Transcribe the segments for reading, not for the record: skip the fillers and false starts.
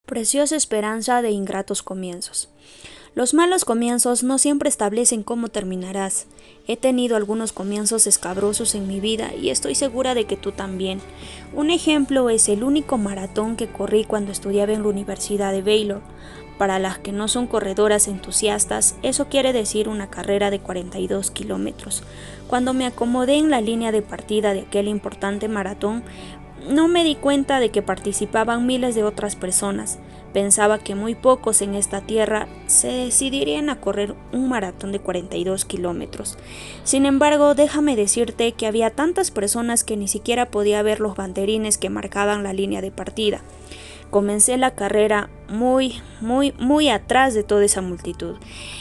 Preciosa esperanza de ingratos comienzos. Los malos comienzos no siempre establecen cómo terminarás. He tenido algunos comienzos escabrosos en mi vida y estoy segura de que tú también. Un ejemplo es el único maratón que corrí cuando estudiaba en la Universidad de Baylor. Para las que no son corredoras entusiastas, eso quiere decir una carrera de 42 kilómetros. Cuando me acomodé en la línea de partida de aquel importante maratón, no me di cuenta de que participaban miles de otras personas. Pensaba que muy pocos en esta tierra se decidirían a correr un maratón de 42 kilómetros. Sin embargo, déjame decirte que había tantas personas que ni siquiera podía ver los banderines que marcaban la línea de partida. Comencé la carrera muy atrás de toda esa multitud,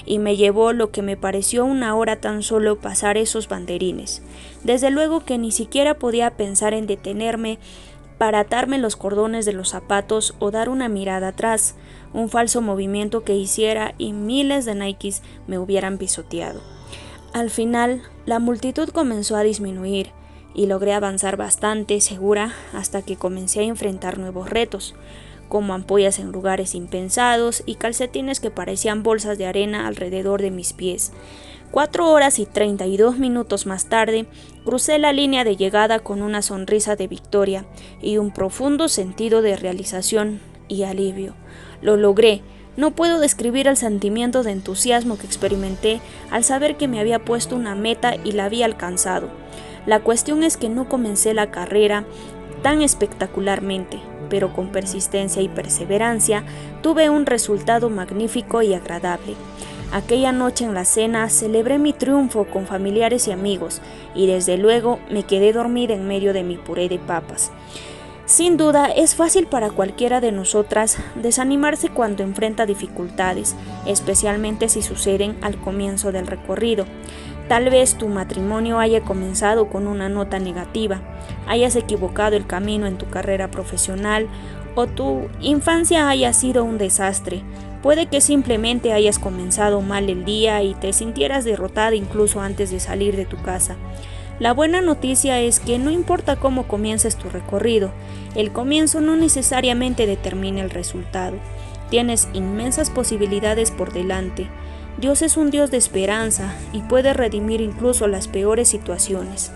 y me llevó lo que me pareció una hora tan solo pasar esos banderines. Desde luego que ni siquiera podía pensar en detenerme para atarme los cordones de los zapatos o dar una mirada atrás, un falso movimiento que hiciera y miles de Nikes me hubieran pisoteado. Al final, la multitud comenzó a disminuir y logré avanzar bastante segura hasta que comencé a enfrentar nuevos retos, como ampollas en lugares impensados y calcetines que parecían bolsas de arena alrededor de mis pies. 4 horas y 32 minutos más tarde, crucé la línea de llegada con una sonrisa de victoria y un profundo sentido de realización y alivio. Lo logré. No puedo describir el sentimiento de entusiasmo que experimenté al saber que me había puesto una meta y la había alcanzado. La cuestión es que no comencé la carrera tan espectacularmente, pero con persistencia y perseverancia tuve un resultado magnífico y agradable. Aquella noche en la cena celebré mi triunfo con familiares y amigos, y desde luego me quedé dormida en medio de mi puré de papas. Sin duda, es fácil para cualquiera de nosotras desanimarse cuando enfrenta dificultades, especialmente si suceden al comienzo del recorrido. Tal vez tu matrimonio haya comenzado con una nota negativa, hayas equivocado el camino en tu carrera profesional o tu infancia haya sido un desastre. Puede que simplemente hayas comenzado mal el día y te sintieras derrotada incluso antes de salir de tu casa. La buena noticia es que no importa cómo comiences tu recorrido, el comienzo no necesariamente determina el resultado. Tienes inmensas posibilidades por delante. Dios es un Dios de esperanza y puede redimir incluso las peores situaciones.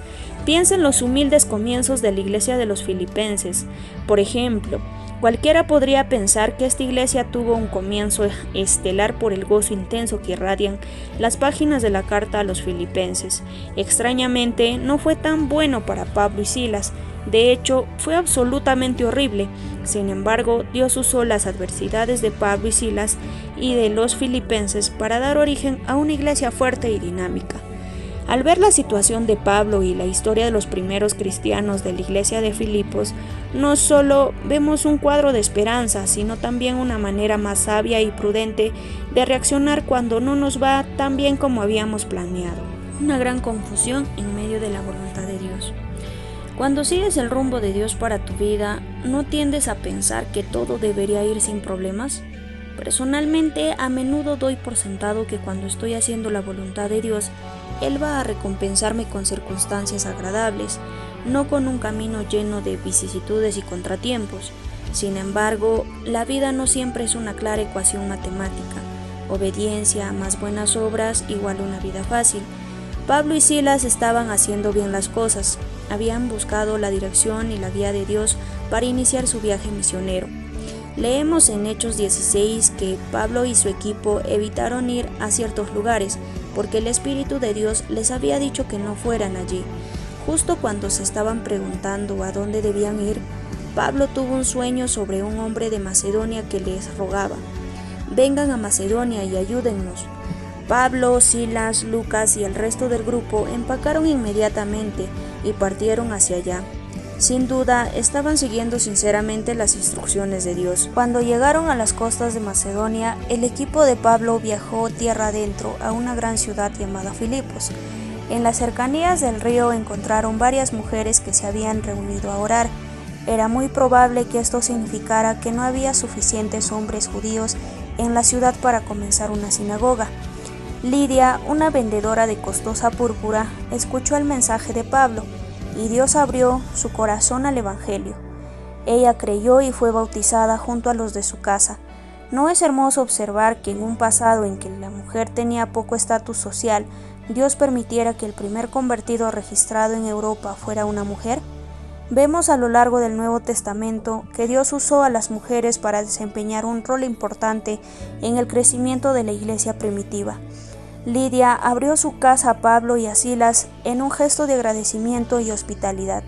Piensa en los humildes comienzos de la iglesia de los Filipenses. Por ejemplo, cualquiera podría pensar que esta iglesia tuvo un comienzo estelar por el gozo intenso que irradian las páginas de la carta a los Filipenses. Extrañamente, no fue tan bueno para Pablo y Silas. De hecho, fue absolutamente horrible. Sin embargo, Dios usó las adversidades de Pablo y Silas y de los filipenses para dar origen a una iglesia fuerte y dinámica. Al ver la situación de Pablo y la historia de los primeros cristianos de la iglesia de Filipos, no solo vemos un cuadro de esperanza, sino también una manera más sabia y prudente de reaccionar cuando no nos va tan bien como habíamos planeado. Una gran confusión en medio de la voluntad de Dios. Cuando sigues el rumbo de Dios para tu vida, ¿no tiendes a pensar que todo debería ir sin problemas? Personalmente, a menudo doy por sentado que cuando estoy haciendo la voluntad de Dios, Él va a recompensarme con circunstancias agradables, no con un camino lleno de vicisitudes y contratiempos. Sin embargo, la vida no siempre es una clara ecuación matemática. Obediencia más buenas obras igual una vida fácil. Pablo y Silas estaban haciendo bien las cosas, habían buscado la dirección y la guía de Dios para iniciar su viaje misionero. Leemos en Hechos 16 que Pablo y su equipo evitaron ir a ciertos lugares porque el Espíritu de Dios les había dicho que no fueran allí. Justo cuando se estaban preguntando a dónde debían ir, Pablo tuvo un sueño sobre un hombre de Macedonia que les rogaba: «Vengan a Macedonia y ayúdennos». Pablo, Silas, Lucas y el resto del grupo empacaron inmediatamente y partieron hacia allá. Sin duda, estaban siguiendo sinceramente las instrucciones de Dios. Cuando llegaron a las costas de Macedonia, el equipo de Pablo viajó tierra adentro a una gran ciudad llamada Filipos. En las cercanías del río encontraron varias mujeres que se habían reunido a orar. Era muy probable que esto significara que no había suficientes hombres judíos en la ciudad para comenzar una sinagoga. Lidia, una vendedora de costosa púrpura, escuchó el mensaje de Pablo y Dios abrió su corazón al Evangelio. Ella creyó y fue bautizada junto a los de su casa. ¿No es hermoso observar que en un pasado en que la mujer tenía poco estatus social, Dios permitiera que el primer convertido registrado en Europa fuera una mujer? Vemos a lo largo del Nuevo Testamento que Dios usó a las mujeres para desempeñar un rol importante en el crecimiento de la iglesia primitiva. Lidia abrió su casa a Pablo y a Silas en un gesto de agradecimiento y hospitalidad.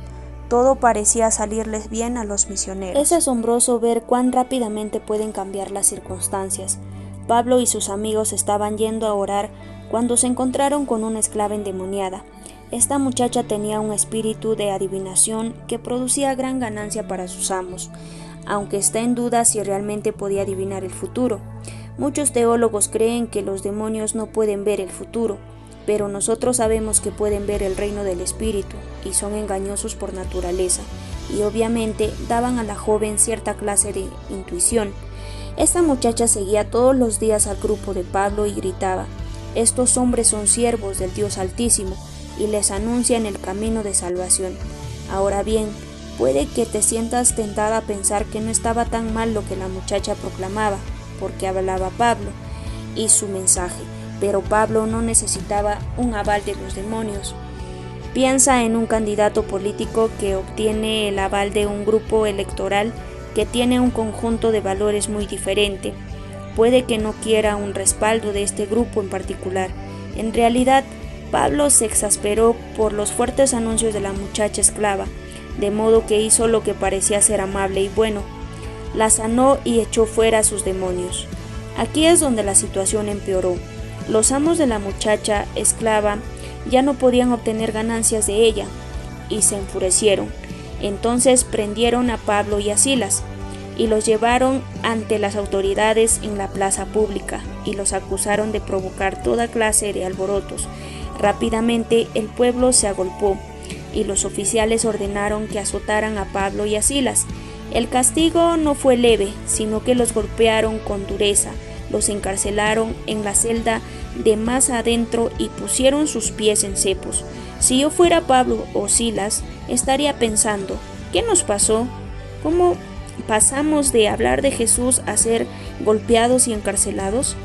Todo parecía salirles bien a los misioneros. Es asombroso ver cuán rápidamente pueden cambiar las circunstancias. Pablo y sus amigos estaban yendo a orar cuando se encontraron con una esclava endemoniada. Esta muchacha tenía un espíritu de adivinación que producía gran ganancia para sus amos, aunque está en duda si realmente podía adivinar el futuro. Muchos teólogos creen que los demonios no pueden ver el futuro, pero nosotros sabemos que pueden ver el reino del espíritu y son engañosos por naturaleza, y obviamente daban a la joven cierta clase de intuición. Esta muchacha seguía todos los días al grupo de Pablo y gritaba: «Estos hombres son siervos del Dios Altísimo», y les anuncian el camino de salvación. Ahora bien, puede que te sientas tentada a pensar que no estaba tan mal lo que la muchacha proclamaba, porque hablaba Pablo y su mensaje, pero Pablo no necesitaba un aval de los demonios. Piensa en un candidato político que obtiene el aval de un grupo electoral que tiene un conjunto de valores muy diferente. Puede que no quiera un respaldo de este grupo en particular. En realidad, Pablo se exasperó por los fuertes anuncios de la muchacha esclava, de modo que hizo lo que parecía ser amable y bueno. La sanó y echó fuera a sus demonios. Aquí es donde la situación empeoró. Los amos de la muchacha esclava ya no podían obtener ganancias de ella, y se enfurecieron. Entonces prendieron a Pablo y a Silas, y los llevaron ante las autoridades en la plaza pública, y los acusaron de provocar toda clase de alborotos. Rápidamente el pueblo se agolpó, y los oficiales ordenaron que azotaran a Pablo y a Silas. El castigo no fue leve, sino que los golpearon con dureza, los encarcelaron en la celda de más adentro y pusieron sus pies en cepos. Si yo fuera Pablo o Silas, estaría pensando: ¿qué nos pasó? ¿Cómo pasamos de hablar de Jesús a ser golpeados y encarcelados?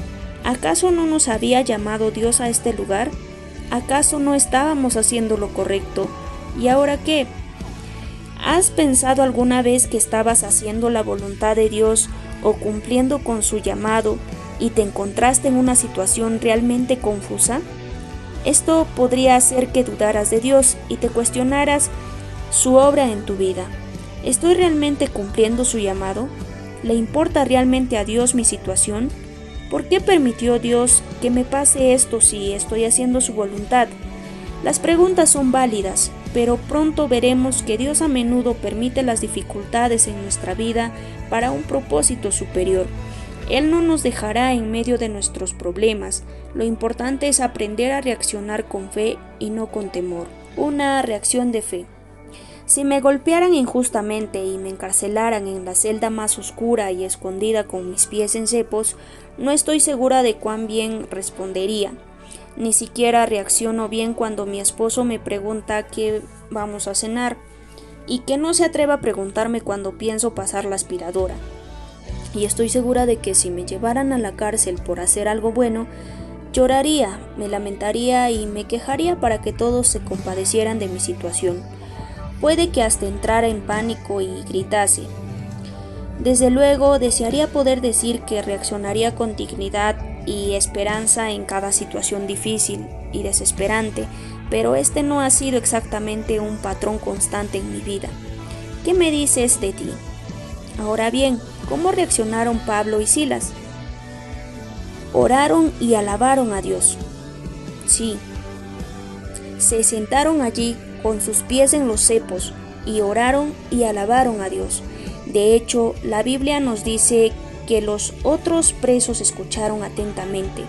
¿Acaso no nos había llamado Dios a este lugar? ¿Acaso no estábamos haciendo lo correcto? ¿Y ahora qué? ¿Has pensado alguna vez que estabas haciendo la voluntad de Dios o cumpliendo con su llamado y te encontraste en una situación realmente confusa? Esto podría hacer que dudaras de Dios y te cuestionaras su obra en tu vida. ¿Estoy realmente cumpliendo su llamado? ¿Le importa realmente a Dios mi situación? ¿Por qué permitió Dios que me pase esto si estoy haciendo su voluntad? Las preguntas son válidas, pero pronto veremos que Dios a menudo permite las dificultades en nuestra vida para un propósito superior. Él no nos dejará en medio de nuestros problemas. Lo importante es aprender a reaccionar con fe y no con temor. Una reacción de fe. Si me golpearan injustamente y me encarcelaran en la celda más oscura y escondida con mis pies en cepos, no estoy segura de cuán bien respondería. Ni siquiera reacciono bien cuando mi esposo me pregunta qué vamos a cenar, y que no se atreva a preguntarme cuando pienso pasar la aspiradora. Y estoy segura de que si me llevaran a la cárcel por hacer algo bueno, lloraría, me lamentaría y me quejaría para que todos se compadecieran de mi situación. Puede que hasta entrara en pánico y gritase. Desde luego, desearía poder decir que reaccionaría con dignidad y esperanza en cada situación difícil y desesperante, pero este no ha sido exactamente un patrón constante en mi vida. ¿Qué me dices de ti? Ahora bien, ¿cómo reaccionaron Pablo y Silas? Oraron y alabaron a Dios. Sí, se sentaron allí con sus pies en los cepos y oraron y alabaron a Dios. De hecho, la Biblia nos dice que los otros presos escucharon atentamente.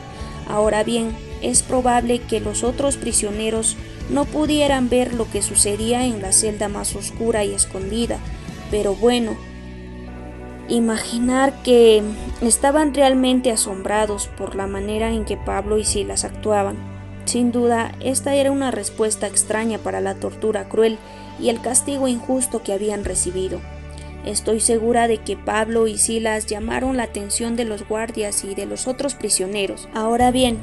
Ahora bien, es probable que los otros prisioneros no pudieran ver lo que sucedía en la celda más oscura y escondida, pero bueno, imaginar que estaban realmente asombrados por la manera en que Pablo y Silas actuaban. Sin duda, esta era una respuesta extraña para la tortura cruel y el castigo injusto que habían recibido. Estoy segura de que Pablo y Silas llamaron la atención de los guardias y de los otros prisioneros. Ahora bien,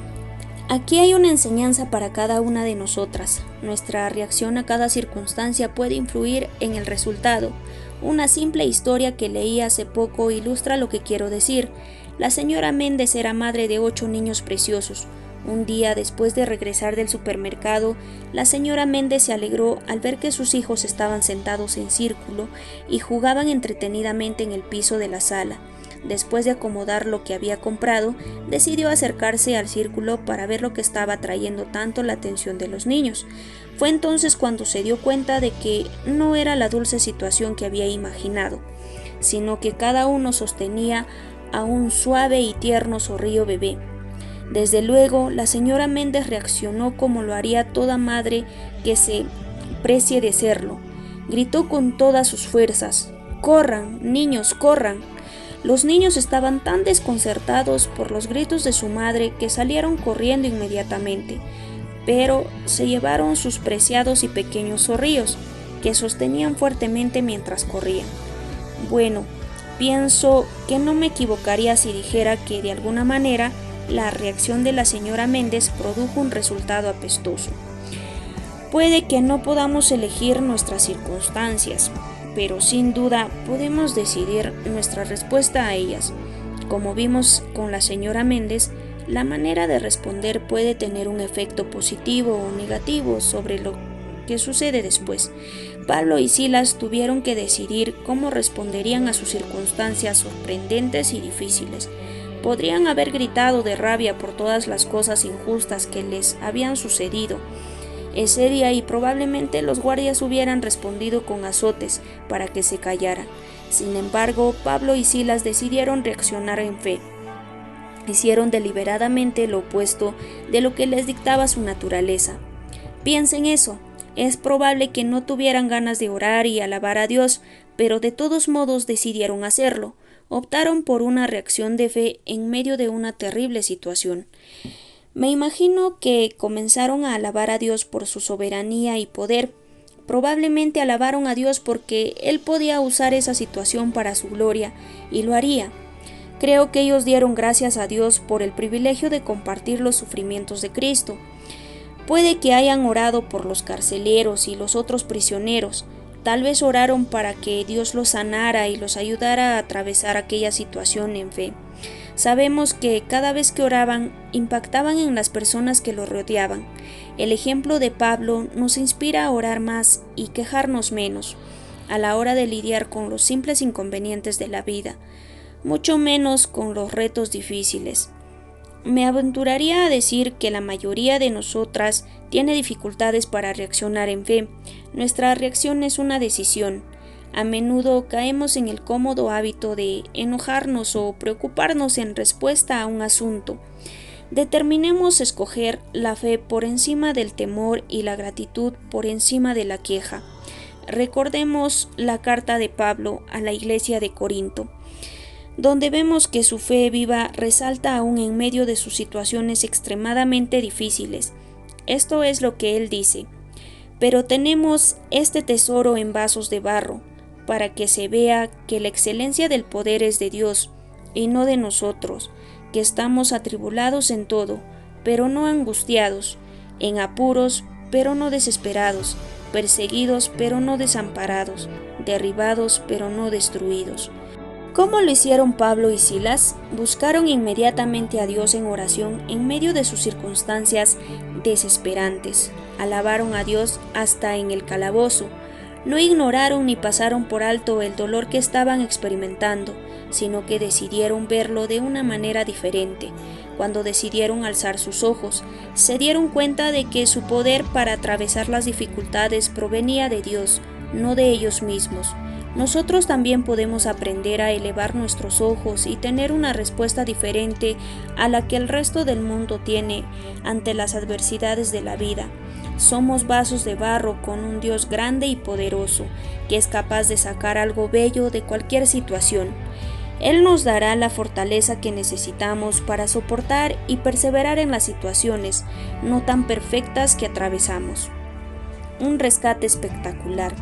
aquí hay una enseñanza para cada una de nosotras. Nuestra reacción a cada circunstancia puede influir en el resultado. Una simple historia que leí hace poco ilustra lo que quiero decir. La señora Méndez era madre de 8 niños preciosos. Un día, después de regresar del supermercado, la señora Méndez se alegró al ver que sus hijos estaban sentados en círculo y jugaban entretenidamente en el piso de la sala. Después de acomodar lo que había comprado, decidió acercarse al círculo para ver lo que estaba atrayendo tanto la atención de los niños. Fue entonces cuando se dio cuenta de que no era la dulce situación que había imaginado, sino que cada uno sostenía a un suave y tierno zorrillo bebé. Desde luego, la señora Méndez reaccionó como lo haría toda madre que se precie de serlo. Gritó con todas sus fuerzas: «¡Corran, niños, corran!». Los niños estaban tan desconcertados por los gritos de su madre que salieron corriendo inmediatamente, pero se llevaron sus preciados y pequeños zorrillos, que sostenían fuertemente mientras corrían. Bueno, pienso que no me equivocaría si dijera que de alguna manera la reacción de la señora Méndez produjo un resultado apestoso. Puede que no podamos elegir nuestras circunstancias, pero sin duda podemos decidir nuestra respuesta a ellas. Como vimos con la señora Méndez, la manera de responder puede tener un efecto positivo o negativo sobre lo que sucede después. Pablo y Silas tuvieron que decidir cómo responderían a sus circunstancias sorprendentes y difíciles. Podrían haber gritado de rabia por todas las cosas injustas que les habían sucedido ese día y probablemente los guardias hubieran respondido con azotes para que se callaran. Sin embargo, Pablo y Silas decidieron reaccionar en fe. Hicieron deliberadamente lo opuesto de lo que les dictaba su naturaleza. Piensen eso. Es probable que no tuvieran ganas de orar y alabar a Dios, pero de todos modos decidieron hacerlo. Optaron por una reacción de fe en medio de una terrible situación. Me imagino que comenzaron a alabar a Dios por su soberanía y poder. Probablemente alabaron a Dios porque Él podía usar esa situación para su gloria, y lo haría. Creo que ellos dieron gracias a Dios por el privilegio de compartir los sufrimientos de Cristo. Puede que hayan orado por los carceleros y los otros prisioneros. Tal vez oraron para que Dios los sanara y los ayudara a atravesar aquella situación en fe. Sabemos que cada vez que oraban, impactaban en las personas que los rodeaban. El ejemplo de Pablo nos inspira a orar más y quejarnos menos a la hora de lidiar con los simples inconvenientes de la vida, mucho menos con los retos difíciles. Me aventuraría a decir que la mayoría de nosotras tiene dificultades para reaccionar en fe. Nuestra reacción es una decisión. A menudo caemos en el cómodo hábito de enojarnos o preocuparnos en respuesta a un asunto. Determinemos escoger la fe por encima del temor y la gratitud por encima de la queja. Recordemos la carta de Pablo a la iglesia de Corinto, donde vemos que su fe viva resalta aún en medio de sus situaciones extremadamente difíciles. Esto es lo que él dice: «Pero tenemos este tesoro en vasos de barro, para que se vea que la excelencia del poder es de Dios, y no de nosotros, que estamos atribulados en todo, pero no angustiados, en apuros, pero no desesperados, perseguidos, pero no desamparados, derribados, pero no destruidos». ¿Cómo lo hicieron Pablo y Silas? Buscaron inmediatamente a Dios en oración en medio de sus circunstancias desesperantes. Alabaron a Dios hasta en el calabozo. No ignoraron ni pasaron por alto el dolor que estaban experimentando, sino que decidieron verlo de una manera diferente. Cuando decidieron alzar sus ojos, se dieron cuenta de que su poder para atravesar las dificultades provenía de Dios, no de ellos mismos. Nosotros también podemos aprender a elevar nuestros ojos y tener una respuesta diferente a la que el resto del mundo tiene ante las adversidades de la vida. Somos vasos de barro con un Dios grande y poderoso, que es capaz de sacar algo bello de cualquier situación. Él nos dará la fortaleza que necesitamos para soportar y perseverar en las situaciones no tan perfectas que atravesamos. Un rescate espectacular.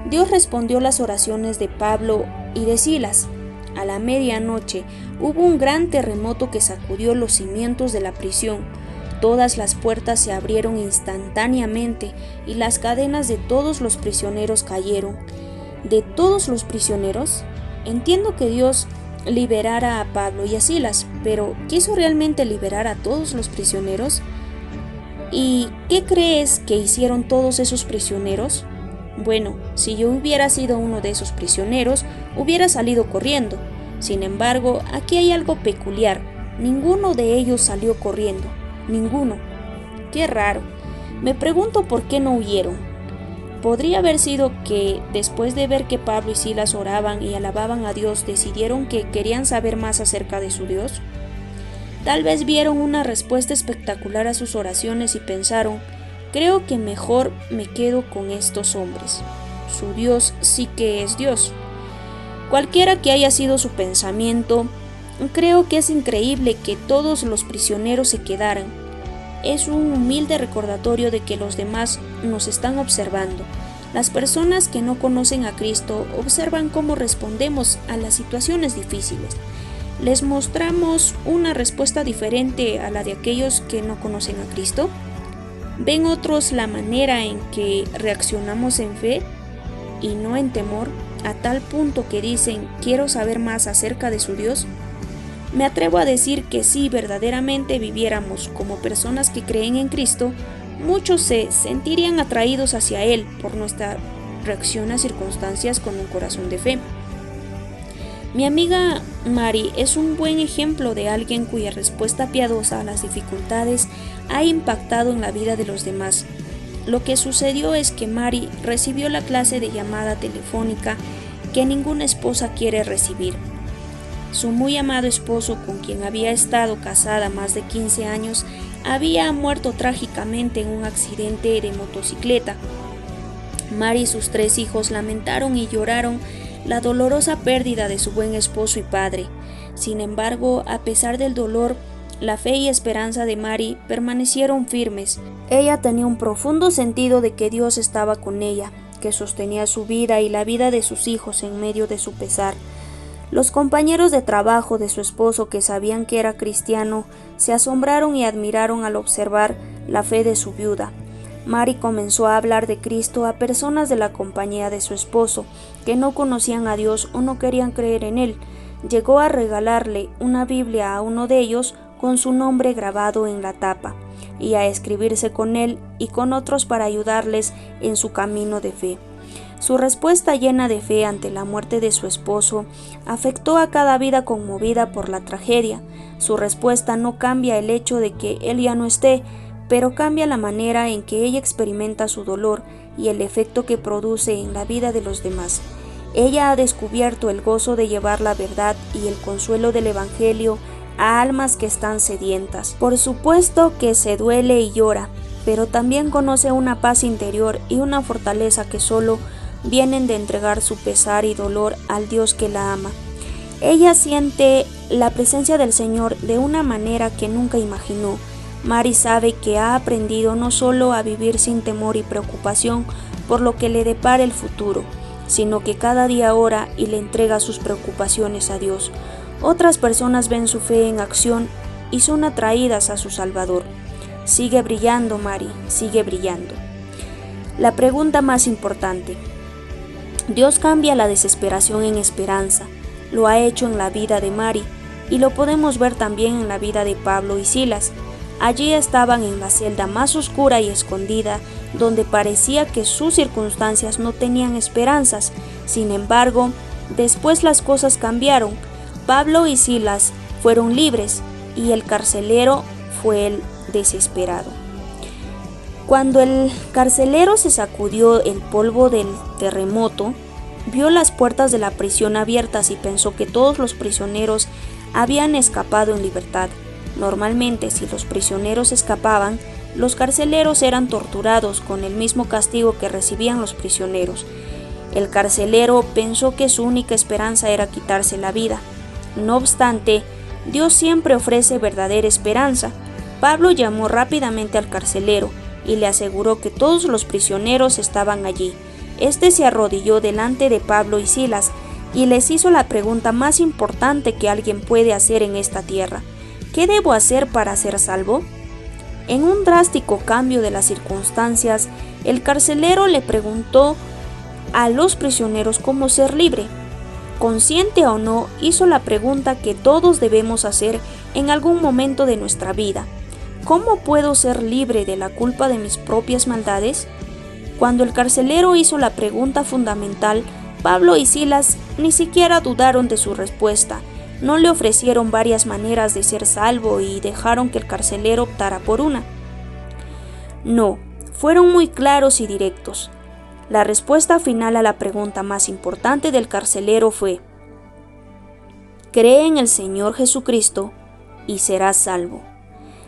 Dios respondió las oraciones de Pablo y de Silas. A la medianoche hubo un gran terremoto que sacudió los cimientos de la prisión. Todas las puertas se abrieron instantáneamente y las cadenas de todos los prisioneros cayeron. ¿De todos los prisioneros? Entiendo que Dios liberara a Pablo y a Silas, pero ¿quiso realmente liberar a todos los prisioneros? ¿Y qué crees que hicieron todos esos prisioneros? Bueno, si yo hubiera sido uno de esos prisioneros, hubiera salido corriendo. Sin embargo, aquí hay algo peculiar. Ninguno de ellos salió corriendo. Ninguno. Qué raro. Me pregunto por qué no huyeron. ¿Podría haber sido que, después de ver que Pablo y Silas oraban y alababan a Dios, decidieron que querían saber más acerca de su Dios? Tal vez vieron una respuesta espectacular a sus oraciones y pensaron: creo que mejor me quedo con estos hombres. Su Dios sí que es Dios. Cualquiera que haya sido su pensamiento, creo que es increíble que todos los prisioneros se quedaran. Es un humilde recordatorio de que los demás nos están observando. Las personas que no conocen a Cristo observan cómo respondemos a las situaciones difíciles. ¿Les mostramos una respuesta diferente a la de aquellos que no conocen a Cristo? ¿Ven otros la manera en que reaccionamos en fe y no en temor, a tal punto que dicen: quiero saber más acerca de su Dios? Me atrevo a decir que si verdaderamente viviéramos como personas que creen en Cristo, muchos se sentirían atraídos hacia Él por nuestra reacción a circunstancias con un corazón de fe. Mi amiga Mari es un buen ejemplo de alguien cuya respuesta piadosa a las dificultades ha impactado en la vida de los demás. Lo que sucedió es que Mari recibió la clase de llamada telefónica que ninguna esposa quiere recibir. Su muy amado esposo, con quien había estado casada más de 15 años, había muerto trágicamente en un accidente de motocicleta. Mari y sus 3 hijos lamentaron y lloraron la dolorosa pérdida de su buen esposo y padre. Sin embargo, a pesar del dolor, la fe y esperanza de Mari permanecieron firmes. Ella tenía un profundo sentido de que Dios estaba con ella, que sostenía su vida y la vida de sus hijos en medio de su pesar. Los compañeros de trabajo de su esposo, que sabían que era cristiano, se asombraron y admiraron al observar la fe de su viuda. Mari comenzó a hablar de Cristo a personas de la compañía de su esposo, que no conocían a Dios o no querían creer en Él. Llegó a regalarle una Biblia a uno de ellos con su nombre grabado en la tapa, y a escribirse con él y con otros para ayudarles en su camino de fe. Su respuesta llena de fe ante la muerte de su esposo afectó a cada vida conmovida por la tragedia. Su respuesta no cambia el hecho de que él ya no esté, pero cambia la manera en que ella experimenta su dolor y el efecto que produce en la vida de los demás. Ella ha descubierto el gozo de llevar la verdad y el consuelo del Evangelio a almas que están sedientas. Por supuesto que se duele y llora, pero también conoce una paz interior y una fortaleza que solo vienen de entregar su pesar y dolor al Dios que la ama. Ella siente la presencia del Señor de una manera que nunca imaginó. Mari sabe que ha aprendido no solo a vivir sin temor y preocupación por lo que le depara el futuro, sino que cada día ora y le entrega sus preocupaciones a Dios. Otras personas ven su fe en acción y son atraídas a su Salvador. Sigue brillando, Mari, sigue brillando. La pregunta más importante: Dios cambia la desesperación en esperanza. Lo ha hecho en la vida de Mari y lo podemos ver también en la vida de Pablo y Silas. Allí estaban en la celda más oscura y escondida, donde parecía que sus circunstancias no tenían esperanzas. Sin embargo, después las cosas cambiaron. Pablo y Silas fueron libres y el carcelero fue el desesperado. Cuando el carcelero se sacudió el polvo del terremoto, vio las puertas de la prisión abiertas y pensó que todos los prisioneros habían escapado en libertad. Normalmente, si los prisioneros escapaban, los carceleros eran torturados con el mismo castigo que recibían los prisioneros. El carcelero pensó que su única esperanza era quitarse la vida. No obstante, Dios siempre ofrece verdadera esperanza. Pablo llamó rápidamente al carcelero y le aseguró que todos los prisioneros estaban allí. Este se arrodilló delante de Pablo y Silas y les hizo la pregunta más importante que alguien puede hacer en esta tierra: ¿qué debo hacer para ser salvo? En un drástico cambio de las circunstancias, el carcelero le preguntó a los prisioneros cómo ser libre. Consciente o no, hizo la pregunta que todos debemos hacer en algún momento de nuestra vida: ¿cómo puedo ser libre de la culpa de mis propias maldades? Cuando el carcelero hizo la pregunta fundamental, Pablo y Silas ni siquiera dudaron de su respuesta. No le ofrecieron varias maneras de ser salvo y dejaron que el carcelero optara por una. No, fueron muy claros y directos. La respuesta final a la pregunta más importante del carcelero fue: cree en el Señor Jesucristo y serás salvo.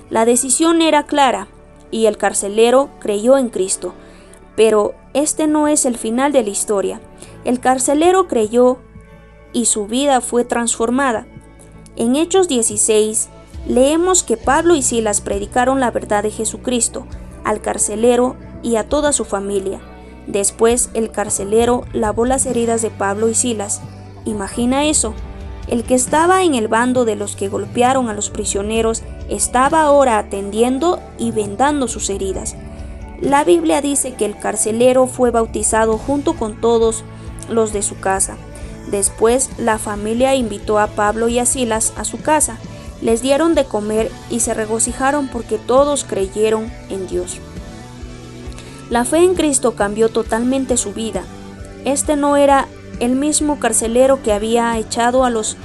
La decisión era clara y el carcelero creyó en Cristo. Pero este no es el final de la historia. El carcelero creyó y su vida fue transformada. En Hechos 16 leemos que Pablo y Silas predicaron la verdad de Jesucristo al carcelero y a toda su familia. Después el carcelero lavó las heridas de Pablo y Silas. Imagina eso. El que estaba en el bando de los que golpearon a los prisioneros estaba ahora atendiendo y vendando sus heridas. La Biblia dice que el carcelero fue bautizado junto con todos los de su casa. Después la familia invitó a Pablo y a Silas a su casa. Les dieron de comer y se regocijaron porque todos creyeron en Dios. La fe en Cristo cambió totalmente su vida. Este no era el mismo carcelero que había echado a los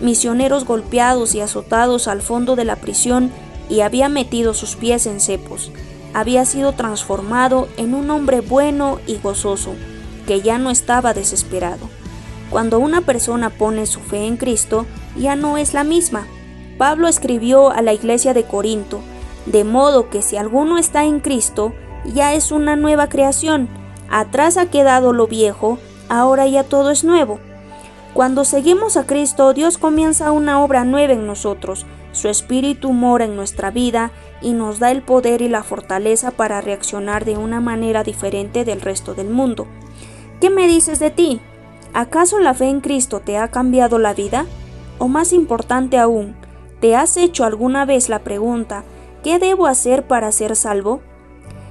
misioneros golpeados y azotados al fondo de la prisión y había metido sus pies en cepos. Había sido transformado en un hombre bueno y gozoso, que ya no estaba desesperado. Cuando una persona pone su fe en Cristo, ya no es la misma. Pablo escribió a la iglesia de Corinto: de modo que si alguno está en Cristo, ya es una nueva creación. Atrás ha quedado lo viejo, ahora ya todo es nuevo. Cuando seguimos a Cristo, Dios comienza una obra nueva en nosotros. Su Espíritu mora en nuestra vida y nos da el poder y la fortaleza para reaccionar de una manera diferente del resto del mundo. ¿Qué me dices de ti? ¿Acaso la fe en Cristo te ha cambiado la vida? O más importante aún, ¿te has hecho alguna vez la pregunta: ¿qué debo hacer para ser salvo?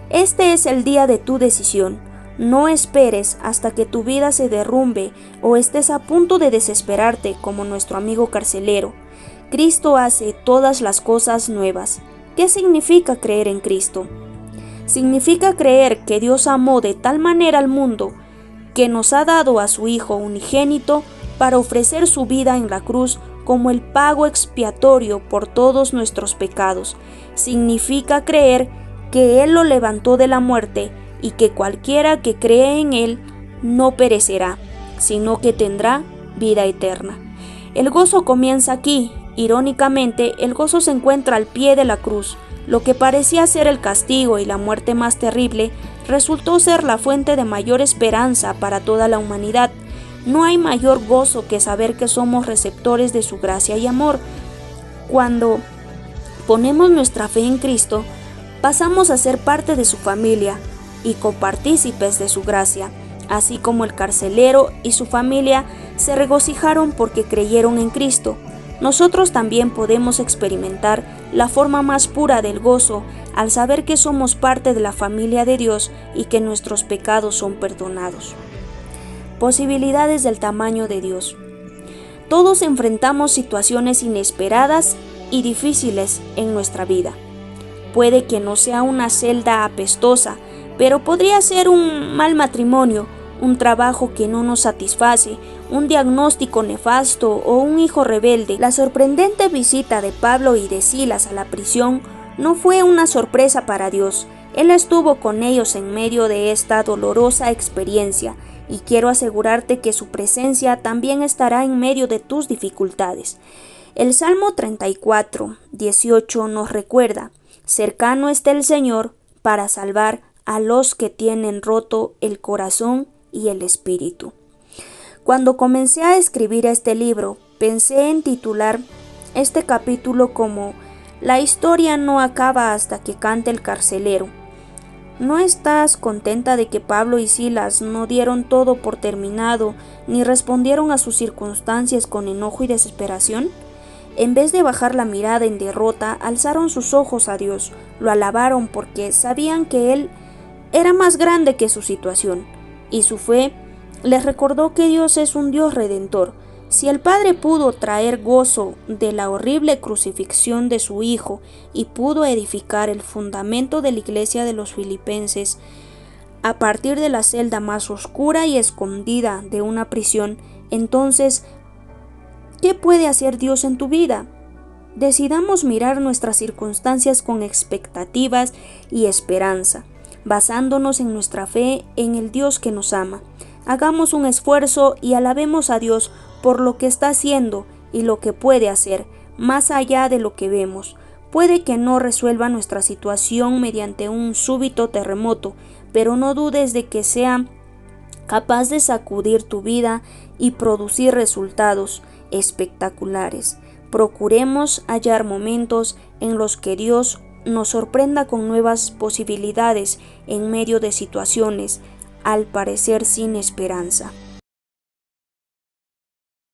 Este es el día de tu decisión. No esperes hasta que tu vida se derrumbe o estés a punto de desesperarte como nuestro amigo carcelero. Cristo hace todas las cosas nuevas. ¿Qué significa creer en Cristo? Significa creer que Dios amó de tal manera al mundo que nos ha dado a su Hijo unigénito para ofrecer su vida en la cruz como el pago expiatorio por todos nuestros pecados. Significa creer que Él lo levantó de la muerte y que cualquiera que cree en Él no perecerá, sino que tendrá vida eterna. El gozo comienza aquí. Irónicamente, el gozo se encuentra al pie de la cruz. Lo que parecía ser el castigo y la muerte más terrible resultó ser la fuente de mayor esperanza para toda la humanidad. No hay mayor gozo que saber que somos receptores de su gracia y amor. Cuando ponemos nuestra fe en Cristo, pasamos a ser parte de su familia y copartícipes de su gracia, así como el carcelero y su familia se regocijaron porque creyeron en Cristo. Nosotros también podemos experimentar la forma más pura del gozo al saber que somos parte de la familia de Dios y que nuestros pecados son perdonados. Posibilidades del tamaño de Dios. Todos enfrentamos situaciones inesperadas y difíciles en nuestra vida. Puede que no sea una celda apestosa, pero podría ser un mal matrimonio, un trabajo que no nos satisface, un diagnóstico nefasto o un hijo rebelde. La sorprendente visita de Pablo y de Silas a la prisión no fue una sorpresa para Dios. Él estuvo con ellos en medio de esta dolorosa experiencia y quiero asegurarte que su presencia también estará en medio de tus dificultades. El Salmo 34, 18 nos recuerda: cercano está el Señor para salvar a los que tienen roto el corazón y el espíritu. Cuando comencé a escribir este libro, pensé en titular este capítulo como La historia no acaba hasta que cante el carcelero. ¿No estás contenta de que Pablo y Silas no dieron todo por terminado, ni respondieron a sus circunstancias con enojo y desesperación? En vez de bajar la mirada en derrota, alzaron sus ojos a Dios, lo alabaron porque sabían que Él era más grande que su situación, y su fe les recordó que Dios es un Dios redentor. Si el Padre pudo traer gozo de la horrible crucifixión de su Hijo y pudo edificar el fundamento de la iglesia de los filipenses a partir de la celda más oscura y escondida de una prisión, entonces, ¿qué puede hacer Dios en tu vida? Decidamos mirar nuestras circunstancias con expectativas y esperanza, basándonos en nuestra fe en el Dios que nos ama. Hagamos un esfuerzo y alabemos a Dios por lo que está haciendo y lo que puede hacer, más allá de lo que vemos. Puede que no resuelva nuestra situación mediante un súbito terremoto, pero no dudes de que sea capaz de sacudir tu vida y producir resultados espectaculares. Procuremos hallar momentos en los que Dios nos sorprenda con nuevas posibilidades en medio de situaciones al parecer sin esperanza.